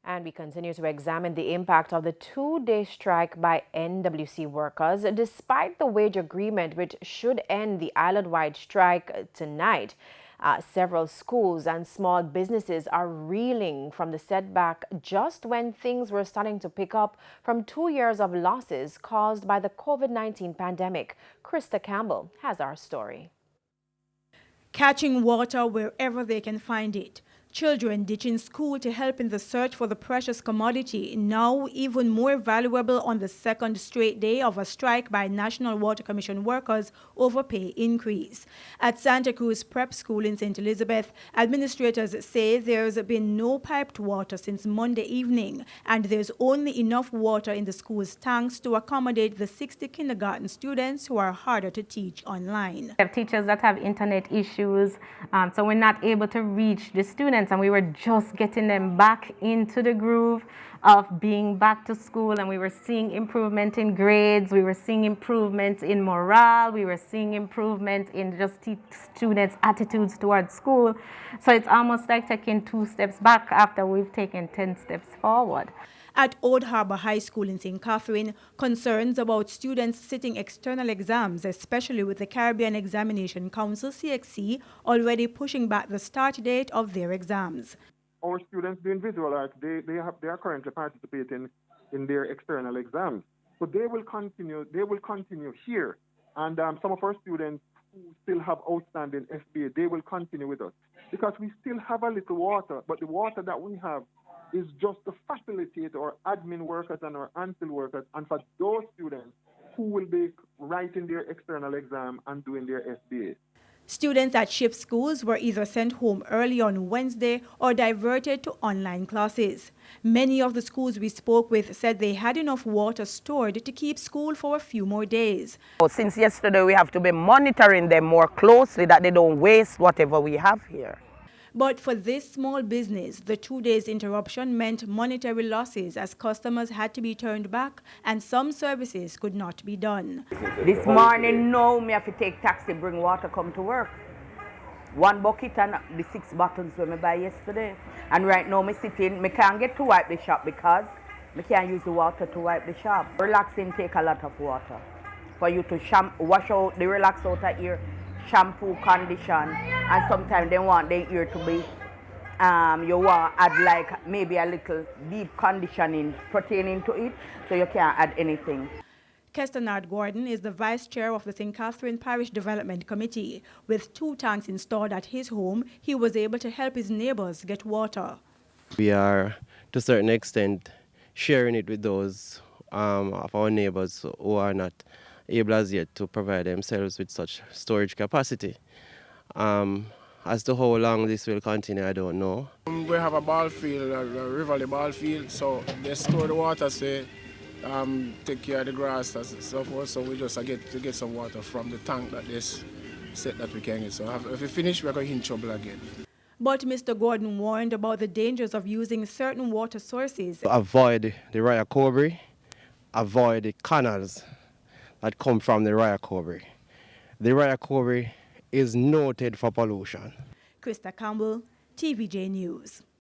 And we continue to examine the impact of the two-day strike by NWC workers. Despite the wage agreement, which should end the island-wide strike tonight, several schools and small businesses are reeling from the setback just when things were starting to pick up from 2 years of losses caused by the COVID-19 pandemic. Krista Campbell has our story. Catching water wherever they can find it. Children ditching school to help in the search for the precious commodity, now even more valuable on the second straight day of a strike by National Water Commission workers over pay increase. At Santa Cruz Prep School in St. Elizabeth, administrators say there's been no piped water since Monday evening, and there's only enough water in the school's tanks to accommodate the 60 kindergarten students who are harder to teach online. We have teachers that have internet issues, so we're not able to reach the students, and we were just getting them back into the groove of being back to school, and we were seeing improvement in grades, we were seeing improvement in morale, we were seeing improvement in just students' attitudes towards school. So it's almost like taking 2 steps back after we've taken 10 steps forward. At Old Harbor High School in St. Catherine, concerns about students sitting external exams, especially with the Caribbean Examination Council, CXC, already pushing back the start date of their exams. Our students doing visual art, they are currently participating in their external exams. So they will continue here. And some of our students who still have outstanding SBA, they will continue with us. Because we still have a little water, but the water that we have is just to facilitate our admin workers and our ANSIL workers, and for those students who will be writing their external exam and doing their SBA. Students at shift schools were either sent home early on Wednesday or diverted to online classes. Many of the schools we spoke with said they had enough water stored to keep school for a few more days. Since yesterday, we have to be monitoring them more closely that they don't waste whatever we have here. But for this small business, the 2 days interruption meant monetary losses as customers had to be turned back and some services could not be done. This morning, now, me have to take taxi, bring water, come to work. 1 bucket and the 6 bottles when I buy yesterday. And right now, me sitting, me can't get to wipe the shop because me can't use the water to wipe the shop. Relaxing take a lot of water. For you to wash out the relax out of here, shampoo, condition, and sometimes they want their ear to be, you want to add like maybe a little deep conditioning pertaining to it, so you can't add anything. Kestenard Gordon is the vice chair of the St. Catherine Parish Development Committee. With 2 tanks installed at his home, he was able to help his neighbors get water. We are, to a certain extent, sharing it with those of our neighbors who are not able as yet to provide themselves with such storage capacity. As to how long this will continue, I don't know. We have a ball field, a Rivoli ball field, so they store the water, say, take care of the grass and so forth, so we just get some water from the tank that they said that we can get. So if we finish, we're going to in trouble again. But Mr. Gordon warned about the dangers of using certain water sources. Avoid the Ryakobri, avoid the canals that come from the Ryakobri. The Ryakobri is noted for pollution. Krista Campbell, TVJ News.